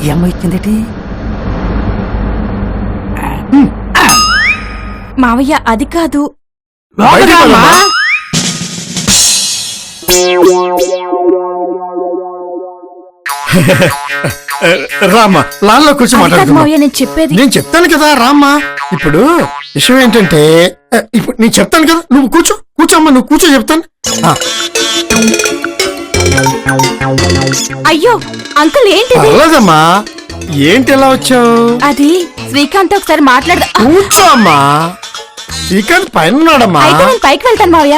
ఈ అమ్మాయి ఇచ్చిందేటి? మావయ్య అది కాదు. రామ్మా, లాన్లో కూర్చో మాట్లాడుతున్నా. మావయ్య నేను చెప్పేది. నేను చెప్తాను కదా రామ్మా. ఇప్పుడు విషయం ఏంటంటే, ఇప్పుడు నేను చెప్తాను కదా, నువ్వు కూర్చోమ్మా, నువ్వు కూర్చో చెప్తాను. అయ్యో అంకుల్ ఏంటి? లేదమ్మా, ఏంటి ఎలా వచ్చావు? అది శ్రీకాంత్ ఒకసారి మాట్లాడదా. కూర్చో అమ్మా, శ్రీకాంత్ పైన ఉన్నాడమ్మా. అయితే నేను పైకి వెళ్తాను మావయ్య.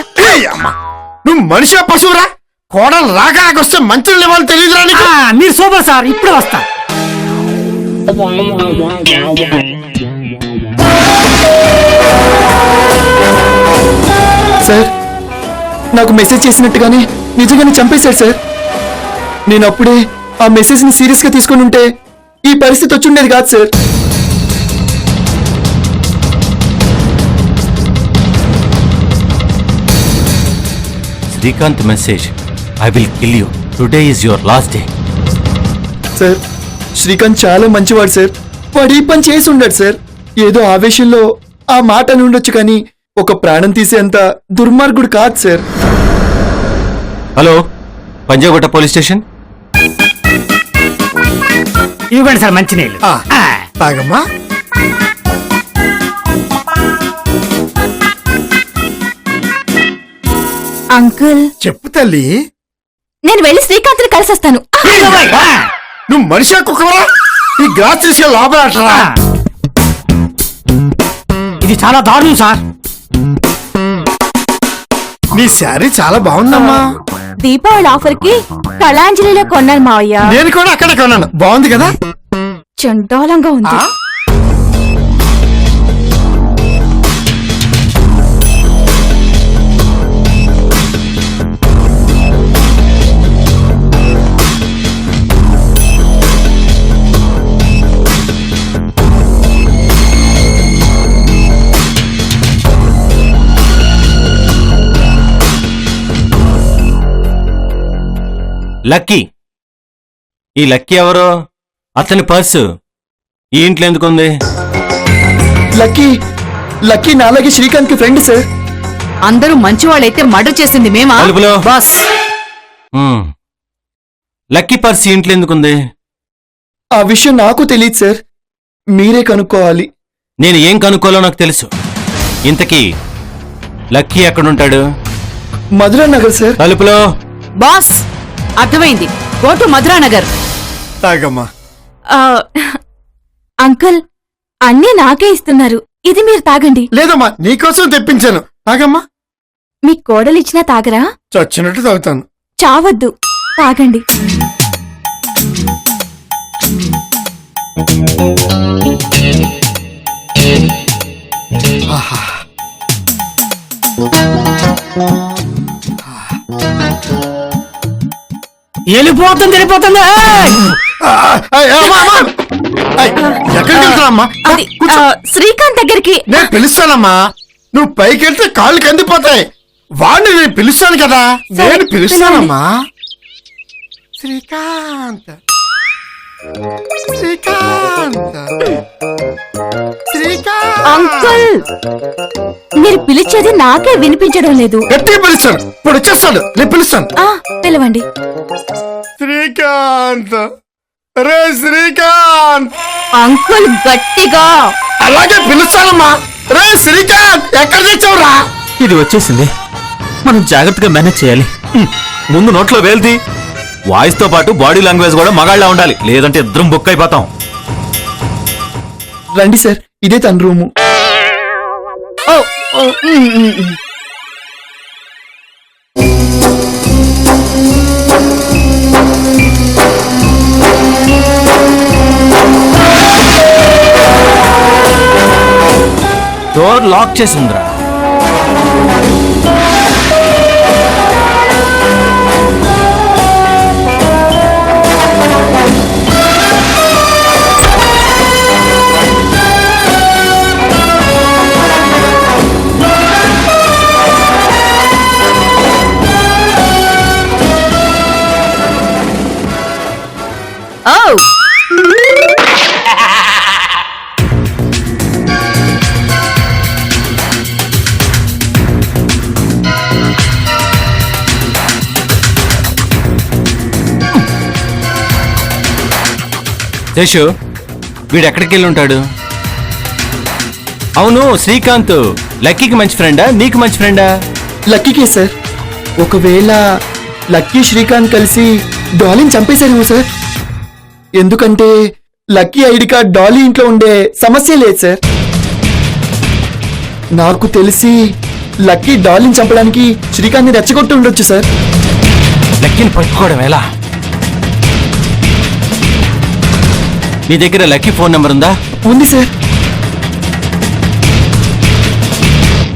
నువ్వు మనిషి పశువురా? కోడలు రాగాకొస్తే మంత్రులు ఇవ్వాలి తెలియదురా నీకు? మీరు సూపర్ సార్, ఇప్పుడు వస్తా. సార్, నాకు మెసేజ్ చేసినట్టుగానే నిజంగానే చంపేశాడు సార్. నేను అప్పుడే ఆ మెసేజ్ ని సీరియస్ గా తీసుకుని ఉంటే ఈ పరిస్థితి వచ్చుండేది కాదు sir. Srikanth message, I will kill you, today is your last day. Sir, Srikanth చాలా మంచివాడు సార్. వాడు ఈ పని చేసి ఉండాడు సార్. ఏదో ఆవేశంలో ఆ మాట అని ఉండొచ్చు, కానీ ఒక ప్రాణం తీసేంత దుర్మార్గుడు కాదు sir. Hello, Panjagutta police station. ఇవ్వండి సార్ మంచినీళ్ళు. తాగమ్మా. అంకుల్ చెప్పు తల్లి. నేను వెళ్ళి శ్రీకాంత్ని కలిసొస్తాను. నువ్వు మనిషి కుక్కరా? ఈ గ్లాస్ తీసుకెళ్ళి లోపల అట్రా. ఇది చాలా దారుణం సార్. నీ శారీ చాలా బాగుందమ్మా. దీపావళి ఆఫర్ కి కళాంజలిలో కొన్నాను మావయ్య. నేను కూడా అక్కడే కొన్నాను. బాగుంది కదా? చండాలంగా ఉంది. లక్కీ. ఈ లక్కీ ఎవరు? అతని పర్సు ఈ ఇంట్లో ఎందుకుంది? లక్కీ నాలాగే శ్రీకాంత్ కి ఫ్రెండ్ సార్. అందరూ మంచివాళ్ళైతే మర్డర్ చేసింది మేమా? తలుపులో. బాస్, లక్కీ పర్సు ఈ ఇంట్లో ఎందుకుంది? ఆ విషయం నాకు తెలియదు సార్, మీరే కనుక్కోవాలి. నేను ఏం కనుక్కోవాలో నాకు తెలుసు. ఇంతకీ లక్కీ ఎక్కడుంటాడు? మధురా నగర్ సార్. తలుపులో. బాస్ అర్థమైంది. Go to Madhuranagar. తాగమ్మా. అంకుల్ అన్నీ నాకే ఇస్తున్నారు, ఇది మీరు తాగండి. లేదమ్మా, నీకోసం తెప్పించాను. తాగమ్మా. మీ కోడలిచ్చినా తాగరా? చచ్చినట్టు తాగుతాను. చావద్దు, తాగండి. వెళ్ళిపోతుంది. ఎక్కడికి వెళ్తానమ్మా? అది శ్రీకాంత్ దగ్గరికి. నేను పిలుస్తానమ్మా. నువ్వు పైకి వెళ్తే కాళ్ళు కందిపోతాయి. వాడిని నేను పిలుస్తాను కదా. నేను పిలుస్తానమ్మా. శ్రీకాంత్, అంకుల్ మీరు పిలిచేది నాకే వినిపించడం లేదు. గట్టిగా పిలుస్తాను. ఇప్పుడు వచ్చేస్తాడు. నేను పిలుస్తాను. పిలవండి. శ్రీకాంత్, రే శ్రీకాంత్. అంకుల్ గట్టిగా. అలాగే పిలుస్తానమ్మా. రే శ్రీకాంత్, ఎక్కడ తెచ్చావురా? ఇది వచ్చేసింది, మనం జాగ్రత్తగా మేనేజ్ చేయాలి. ముందు నోట్లో వేల్ది. వాయిస్ తో పాటు బాడీ లాంగ్వేజ్ కూడా మగాళ్ళ ఉండాలి, లేదంటే ఇద్దరం బుక్ అయిపోతాం. రండి సార్, ఇదే తన రూము. డోర్ లాక్ చేసి ఉందిరా. ఓ శేషు వీడు ఎక్కడికి వెళ్ళి ఉంటాడు? అవును, శ్రీకాంత్ లక్కీకి మంచి ఫ్రెండా, నీకు మంచి ఫ్రెండా? లక్కీకే సార్. ఒకవేళ లక్కీ శ్రీకాంత్ కలిసి డాలీని చంపేశారేమో సార్. ఎందుకంటే లక్కీ ఐడి కార్డ్ డాలీ ఇంట్లో ఉండే సమస్య లేదు సార్. నాకు తెలిసి లక్కీ డాలీని చంపడానికి శ్రీకాంత్ని రెచ్చగొట్టి ఉండొచ్చు సార్. లక్కీని పట్టుకోవడం ఎలా? నీ దగ్గర లక్కీ ఫోన్ నెంబర్ ఉందా? ఉంది సార్.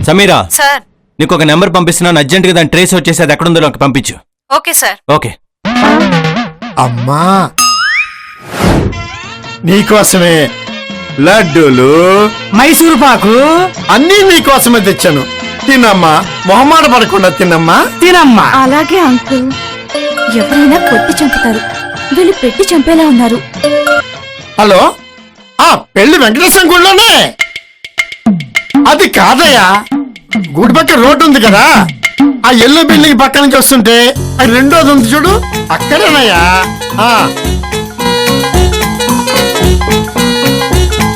సమీరా, సార్. నీకు ఒక నెంబర్ పంపిస్తున్నాను, అర్జెంట్ గా దాని ట్రేస్ వచ్చేసి అది ఎక్కడుందో నాకు పంపించు. Okay sir. ఓకే. అమ్మా నీకోసమే లడ్డూలు మైసూరు పాకు అన్నీ నీకోసమే తెచ్చాను. తినమ్మా, మొహమాట పడకుండా తినమ్మా. తినమ్మా. అలాగే అంకుల్. ఎవరైనా కొట్టి చంపుతారు, వీళ్ళు పెట్టి చంపేలా ఉన్నారు. హలో, ఆ పెళ్లి వెంకటేశ్వర గుడిలోనే. అది కాదయ్యా, గుడి పక్క రోడ్డు ఉంది కదా, ఆ ఎల్లో బిల్డింగ్ పక్క నుంచి వస్తుంటే అది రెండోది ఉంది చూడు, అక్కడేనయ్యా. ఆ.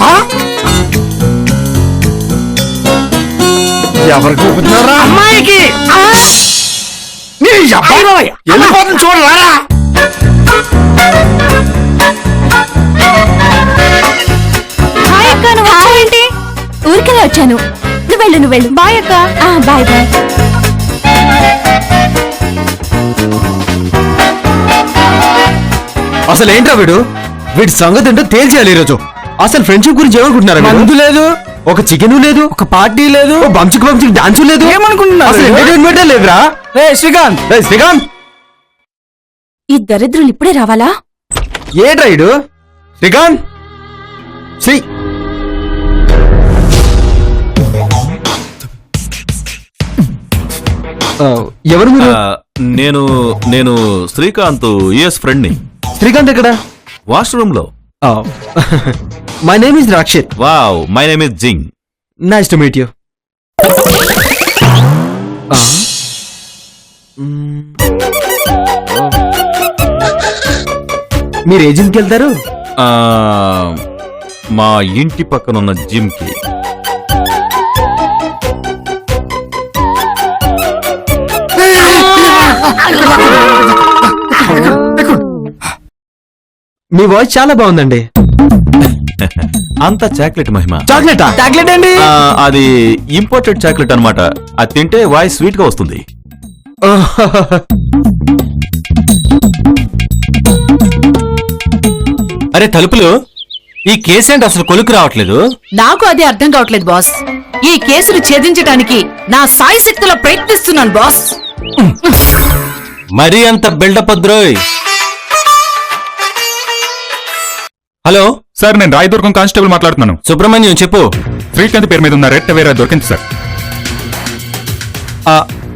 ఆ? ఎవరికి చూపుతున్నారా? అమ్మాయికి నీ అబ్బాయి అయ్యో, వెళ్ళిపోతుంది చూడరా. హాయ్ అక్క, నువ్వు వచ్చావేంటి? ఊరికెలా వచ్చాను. నువ్వు వెళ్ళు. బాయ్ అక్క. Bye bye. అసలు ఏంట్రా వీడి సంగతి ఏంటో తేల్చేయాలి ఈరోజు. అసలు ఫ్రెండ్షిప్ గురించి ఏమనుకుంటున్నారు? మందు లేదు, ఒక చికెన్ లేదు, ఒక పార్టీ లేదు, బంచుకు డాన్స్ లేదు. ఏమనుకుంటున్నారు? అసలు ఎంటర్టైన్మెంటే లేదురా. రే శ్రీకాంత్, శ్రీకాంత్, ఈ దరిద్రులు ఇప్పుడే రావాలా? ఏంట్రా ఇడు? శ్రీకాంత్, శ్రీ ఎవరు మీరు? నేను నేను శ్రీకాంత్ యుఎస్ ఫ్రెండ్ ని. శ్రీకాంత్ ఎక్కడ? వాష్రూమ్ లో. My name is Rakshit. Wow, my name is Jing. Nice to meet you. మీరు ఏ జిమ్కి వెళ్తారు? మా ఇంటి పక్కనున్న జిమ్ కి. మీ వాయిస్ చాలా బాగుందండి. అంత చాక్లెట్ మహిమ. చాక్లెటా? చాక్లెట్ అండి. అది ఇంపోర్టెడ్ చాక్లెట్ అన్నమాట. అది తింటే వాయిస్ స్వీట్ గా వస్తుంది. అరే తలుపులు, ఈ కేసు ఏంటి అసలు కొలుకు రావట్లేదు? నాకు అదే అర్థం కావట్లేదు బాస్. ఈ కేసును ఛేదించడానికి నా సాయి శక్తిలో ప్రయత్నిస్తున్నాను బాస్. మరీ అంత బిల్డప్ వద్రోయ్. హలో సార్, నేను రాయదుర్గం కానిస్టేబుల్ మాట్లాడుతున్నాను. సుబ్రహ్మణ్యం, చెప్పు. శ్రీకాంత్ పేరు మీద ఉన్న రెడ్ టవేరా దొరికింది సార్.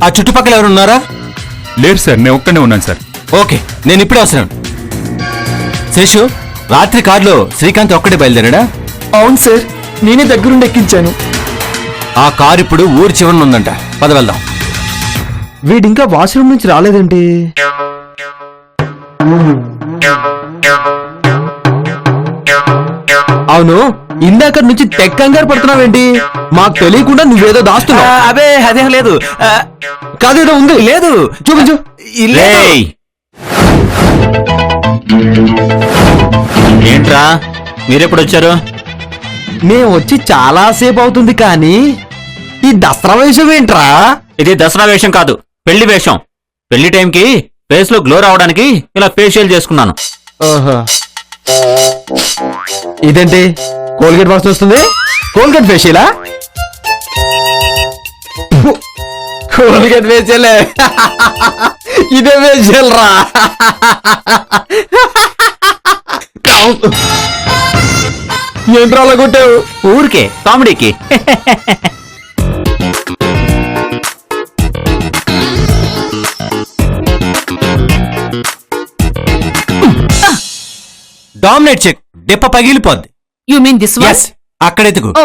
ఆ చుట్టుపక్కల ఎవరు ఉన్నారా? లేరు సార్, నేను ఒక్కనే ఉన్నాను సార్. ఓకే, నేను ఇప్పుడే వస్తున్నాను. శేషు, రాత్రి కారులో శ్రీకాంత్ ఒక్కడే బయలుదేరాడా? అవును సార్, నేనే దగ్గరుండి ఎక్కించాను. ఆ కారు ఇప్పుడు ఊరి చివరన ఉందంట. పద వెళ్దాం. వీడింకా వాష్రూమ్ నుంచి రాలేదేంటి? అవును, ఇందాక నుంచి తెక్ కంగారు పడుతున్నావేంటి? మాకు తెలియకుండా నువ్వేదో దాస్తున్నావు. అబే అదేం లేదు. కాదేదో ఉంది. లేదు, చూపించు. రేయ్, ఏంట్రా మీరెప్పుడు వచ్చారు? మేము వచ్చి చాలా సేపు అవుతుంది, కానీ ఈ దసరా వేషం ఏంట్రా? ఇది దసరా వేషం కాదు, పెళ్లి వేషం. పెళ్లి టైంకి ఫేస్ లో గ్లో రావడానికి ఇలా ఫేషియల్ చేసుకున్నాను. ఓహో, ఇదేంటి కోల్గేట్ వాసన వస్తుంది? కోల్గేట్ ఫేషియలా? కోల్గేట్ ఫేషియలే. ఇదే ఫేషియల్ రా. ఏంట్రా అలా కొట్టావు? ఊరికే కామెడీకి. Dominate check. డిప్ప పగిలిపోద్ది. You mean this one? Yes, అక్కడెతుకు. ఓ,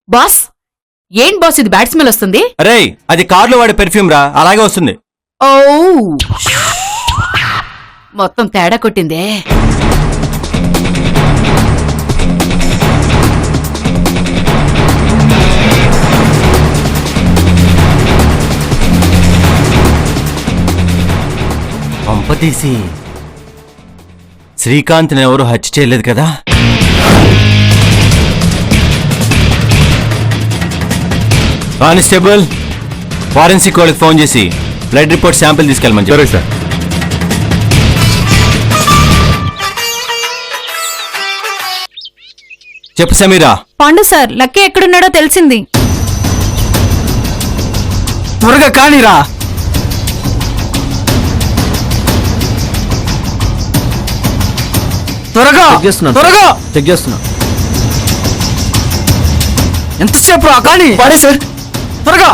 బాస్ ఏం బాస్ ఇది బ్యాడ్ స్మెల్ వస్తుంది? అరే అది కార్లో వాడే పెర్ఫ్యూమ్ రా, అలాగే వస్తుంది. ఓ మొత్తం తేడా కొట్టిందే. పంపతీసి శ్రీకాంత్ని ఎవరు హత్య చేయలేదు కదా? కానిస్టేబుల్, ఫారెన్సిక్ వాళ్ళకి ఫోన్ చేసి బ్లడ్ రిపోర్ట్ శాంపిల్ తీసుకెళ్ళమని సరే చెప్పు. సార్. చెప్పు సమీరా. పాండు సార్ లక్కీ ఎక్కడున్నాడో తెలిసింది. త్వరగా కానీరా. త్వరగా త్వరగా చెక్ చేస్తున్నా. ఎంతసేపు రా కానీ వాడే సార్. త్వరగా.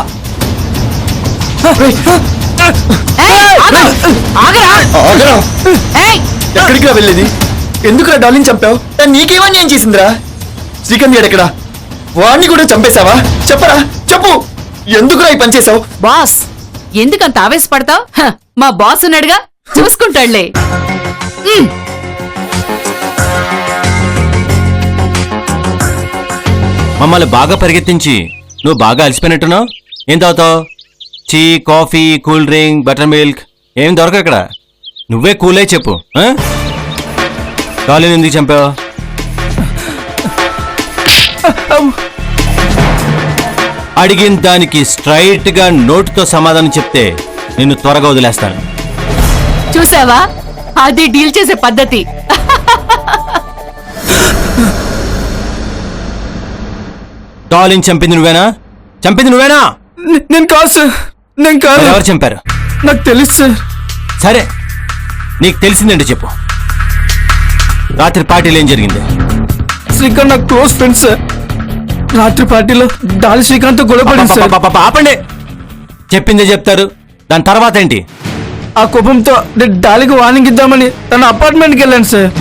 ఏయ్, ఆగరా. ఆగరా. ఏయ్, ఎక్కడికి వెళ్ళేది? ఎందుకురా డార్లింగ్ చంపావు? నీకేమని ఏం చేసిందిరా? శ్రీకాంత్ గారు ఎక్కడా? వాడిని కూడా చంపేశావా? చెప్పరా, చెప్పు. ఎందుకురా ఈ పని చేసావు? బాస్ ఎందుకంత ఆవేశపడతావు? మా బాస్ ఉన్నాడుగా, చూసుకుంటాడులే. మమ్మల్ని బాగా పరిగెత్తించి నువ్వు బాగా అలసిపోయినట్టున్నావు. ఏం తాగుతావు? Tea, coffee, cool drink, butter milk ఏం దొరక ఇక్కడ. నువ్వే కూలే చెప్పు. డాలిని ఎందుకు చంపావు? అడిగిన దానికి స్ట్రైట్ గా నోటుతో సమాధానం చెప్తే నిన్ను త్వరగా వదిలేస్తాను. చూసావా, అది డీల్ చేసే పద్ధతి. డాలిని చంపింది నువ్వేనా? చంపింది నువ్వేనా? నేను కాదు సార్, నేను కాదు. ఎవరు చంపారు? నాకు తెలుసు సార్. సరే, నీకు తెలిసిందంటే చెప్పు. రాత్రి పార్టీలో ఏం జరిగింది? శ్రీకాంత్ నాకు క్లోజ్ ఫ్రెండ్ సార్. రాత్రి పార్టీలో డాలి శ్రీకాంత్ గొడవ పడింది సార్. ఆపండి. చెప్పిందే చెప్తారు, దాని తర్వాత ఏంటి? ఆ కోపంతో నేను డాలికి వార్నింగ్ ఇద్దామని తన అపార్ట్మెంట్కి వెళ్ళాను సార్.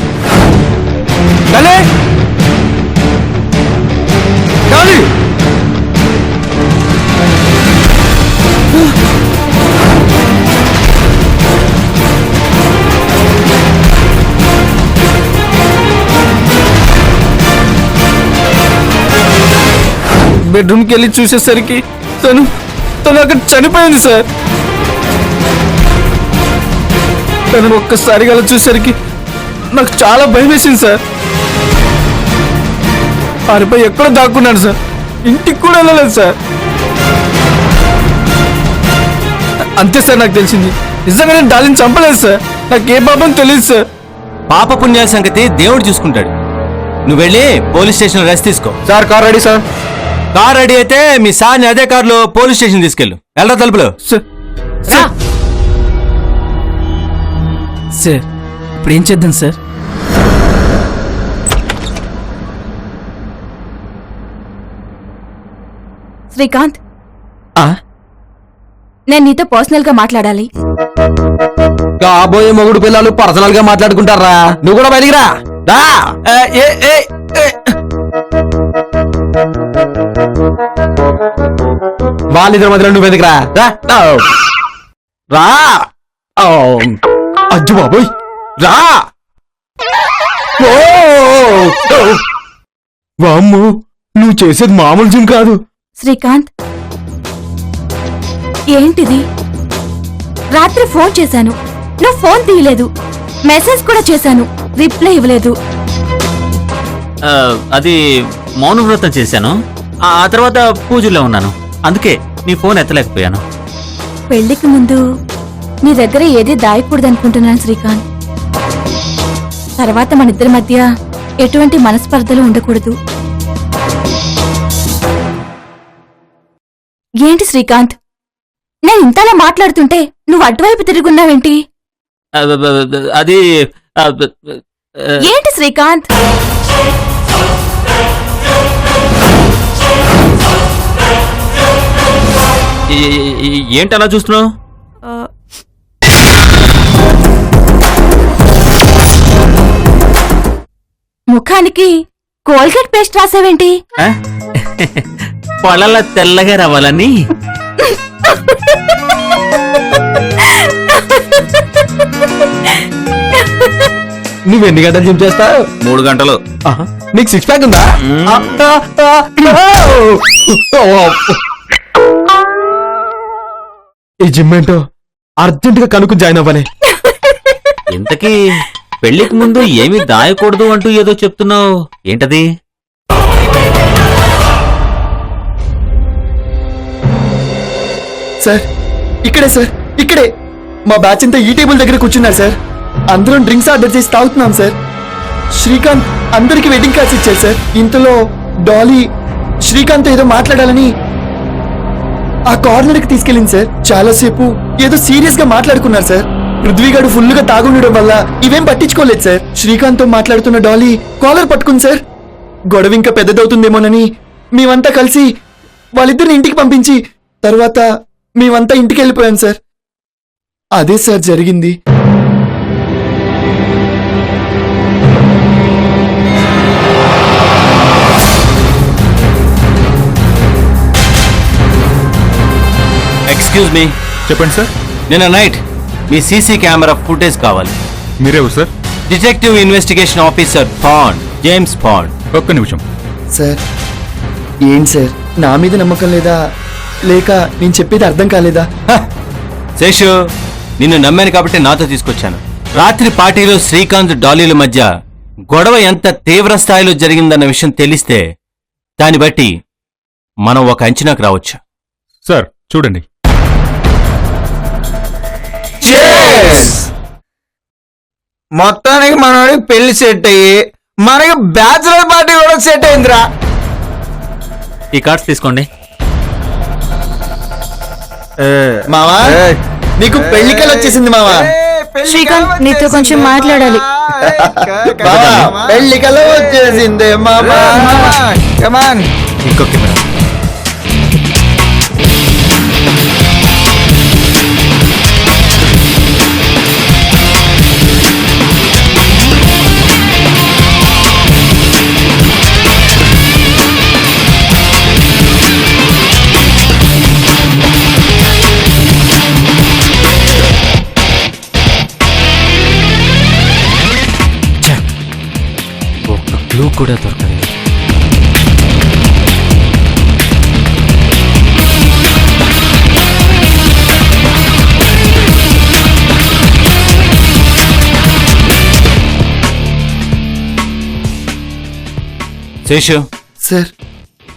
డాలి! డాలి! బెడ్రూమ్కి వెళ్ళి చూసేసరికి తను అక్కడ చనిపోయింది సార్. తను ఒక్కసారిగా అలా చూసేసరికి నాకు చాలా భయం వేసింది సార్. పారిపోయి ఎక్కడో దాక్కున్నాడు సార్. ఇంటికి కూడా వెళ్ళలేదు సార్. అంతే సార్ నాకు తెలిసింది. నిజంగా నేను డాలిని చంపలేదు సార్. నాకు ఏ పాపం తెలియదు సార్. పాప పుణ్యాల సంగతి దేవుడు చూసుకుంటాడు. నువ్వు వెళ్ళి పోలీస్ స్టేషన్ రెస్ట్ తీసుకో. Sir car ready sir. Car ready అయితే మీ సార్ని అదే కారులో పోలీస్ స్టేషన్ తీసుకెళ్ళు. వెళ్ళరా తలుపులో. సార్ రా. సార్ ఇప్పుడు ఏం చేద్దాం సార్? శ్రీకాంత్, నేను నీతో పర్సనల్ గా మాట్లాడాలి. కాబోయే మొగుడు పిల్లలు పర్సనల్ గా మాట్లాడుకుంటారా? నువ్వు కూడా బయటికి రా. వాళ్ళిద్దరి మధ్యలో నువ్వు ఎందుకు రా? రా. అజ్జు బాబోయ్, రా. వామ్ము, నువ్వు చేసేది మామూలు జిమ్ కాదు. శ్రీకాంత్, ఏంటిది? రాత్రి ఫోన్ చేశాను, నువ్వు ఫోన్ తీయలేదు. మెసేజ్ కూడా చేశాను, రిప్లై ఇవ్వలేదు. అది మౌనవ్రతం చేశాను. ఆ తర్వాత పూజల్లో ఉన్నాను, అందుకే నీ ఫోన్ ఎత్తలేకపోయాను. పెళ్లికి ముందు నీ దగ్గర ఏది దాయకూడదనుకుంటున్నాను శ్రీకాంత్. తర్వాత మన ఇద్దరి మధ్య ఎటువంటి మనస్పర్ధలు ఉండకూడదు. ఏంటి శ్రీకాంత్, నేను ఇంతలా మాట్లాడుతుంటే నువ్వు అటువైపు తిరుగున్నావేంటి? అది ఏంటి శ్రీకాంత్? ఏంటి అలా చూస్తున్నావు? దానికి కోల్గేట్ పేస్ట్ రాసావేంటి? ఆ? పొలాల తెల్లగా రావాలని. నువ్వెన్ని గంటలు జిమ్ చేస్తావు? 3 గంటలు. నీకు సిక్స్ ప్యాక్ ఉందా? ఈ జిమ్ ఏంటో అర్జెంట్ గా కనుక్కు జాయిన్ అవ్వాలి. ఇంతకీ పెళ్లికి ముందు ఏమీ దాయకూడదు అంటూ ఏదో చెప్తున్నావు, ఏంటది? సార్ ఇక్కడే సార్, ఇక్కడే మా బ్యాచ్ అంతా ఈ టేబుల్ దగ్గర కూర్చున్నారు సార్. అందరం డ్రింక్స్ ఆర్డర్ చేసి తాగుతున్నాం సార్. శ్రీకాంత్ అందరికి వెడ్డింగ్ కార్డ్స్ ఇచ్చారు సార్. ఇంతలో డాలీ శ్రీకాంత్ ఏదో మాట్లాడాలని ఆ కార్నర్ కి తీసుకెళ్ళింది సార్. చాలాసేపు ఏదో సీరియస్ గా మాట్లాడుకున్నారు సార్. పృథ్వీగాడు ఫుల్ గా తాగుండడం వల్ల ఇవేం పట్టించుకోలేదు సార్. శ్రీకాంత్ తో మాట్లాడుతున్న డాలీ కాలర్ పట్టుకుంది సార్. గొడవ ఇంకా పెద్దదవుతుందేమోనని మేమంతా కలిసి వాళ్ళిద్దరిని ఇంటికి పంపించి తర్వాత మేమంతా ఇంటికి వెళ్ళిపోయాం సార్. అదే సార్ జరిగింది. ఎక్స్క్యూజ్ మీ, చెప్పండి సార్. నిన్న నైట్ మీ సీసీ కెమెరా ఫుటేజ్ కావాలి. మీరేవు sir? Detective investigation officer Pond, James Pond. ఒక్క నిమిషం. సార్ ఏంటి సార్, నా మీద నమ్మకం లేదా లేక నేను చెప్పేది అర్థం కాలేదా? శేషు, నిన్ను నమ్మాను కాబట్టి నాతో తీసుకొచ్చాను. రాత్రి పార్టీలో శ్రీకాంత్ డాలీల మధ్య గొడవ ఎంత తీవ్ర స్థాయిలో జరిగిందన్న విషయం తెలిస్తే దాన్ని బట్టి మనం ఒక అంచనాకు రావచ్చు. సార్ చూడండి. మొత్తానికి మనోడికి పెళ్లి సెట్ అయ్యి మనకి బ్యాచులర్ పార్టీ కూడా సెట్ అయిందిరా. ఈ కార్డ్స్ తీసుకోండి. మావా నీకు పెళ్లి కల వచ్చేసింది మావా. శ్రీకాంత్ నీతో కొంచెం మాట్లాడాలి. మావా పెళ్లి కల వచ్చేసింది మామా. కమాన్. ఇంకో కెమెరా. ఒక్క క్లూ కూడా దొరకలేదు. శేషు, సార్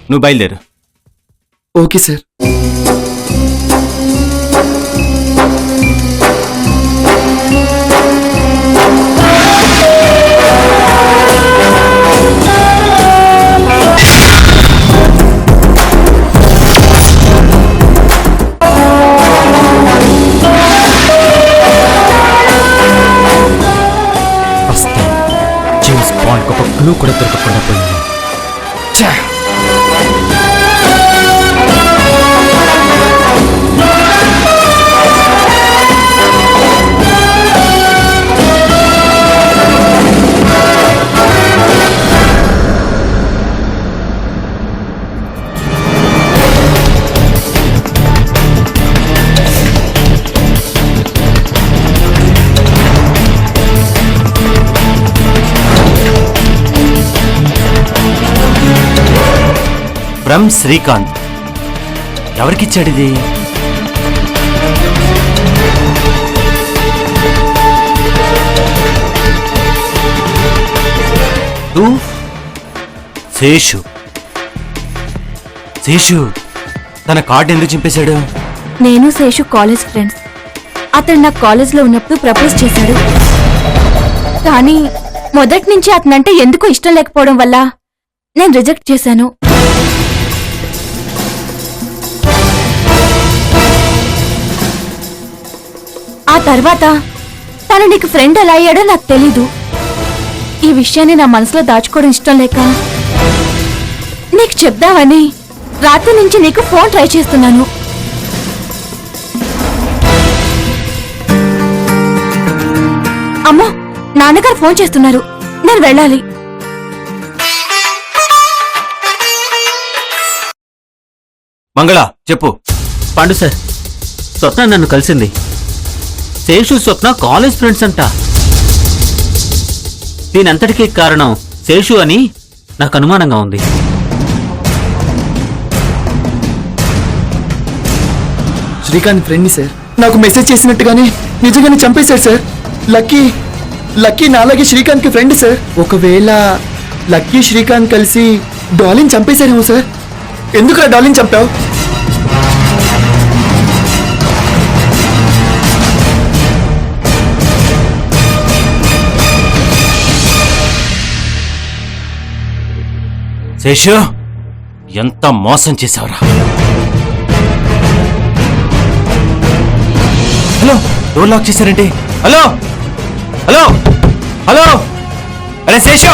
నువ్వు బయలుదేరు. Okay sir. జేమ్స్ బాండ్ ఒక క్లూ కూడా దొరకకుండా పోయింది. ఫ్రమ్ శ్రీకాంత్. ఎవరికిచ్చాడిది? శేషు. శేషు తన కార్డు ఎందుకు చింపేశాడు? నేను శేషు కాలేజ్ ఫ్రెండ్స్. అతను నా కాలేజ్లో ఉన్నప్పుడు ప్రపోజ్ చేశాడు. కానీ మొదటి నుంచి అతనంటే ఎందుకో ఇష్టం లేకపోవడం వల్ల నేను రిజెక్ట్ చేశాను. ఆ తర్వాత తను నీకు ఫ్రెండ్ ఎలా అయ్యాడో నాకు తెలీదు. ఈ విషయాన్ని నా మనసులో దాచుకోవడం ఇష్టం లేక నీకు చెప్దామని రాత్రి నుంచి నీకు ఫోన్ ట్రై చేస్తున్నాను. అమ్మో, నాన్నగారు ఫోన్ చేస్తున్నారు, నేను వెళ్ళాలి. మంగళ చెప్పు. పండు సార్, స్వప్న నన్ను కలిసింది. శేషు స్వప్న కాలేజ్ ఫ్రెండ్స్ అంట. దీనంతటికీ కారణం శేషు అని నాకు అనుమానంగా ఉంది. శ్రీకాంత్ ఫ్రెండ్ని సార్. నాకు మెసేజ్ చేసినట్టుగానే నిజంగానే చంపేశాడు సార్. లక్కీ నాలాగే శ్రీకాంత్ కి ఫ్రెండ్ సార్. ఒకవేళ లక్కీ శ్రీకాంత్ కలిసి డాలిని చంపేశారేమో సార్. ఎందుకు ఆ డాలిని చంపావు? శేషు, ఎంత మోసం చేశావురా. హలో, డోర్ లాక్ చేశారంటే. హలో హలో హలో, అరే శేషు.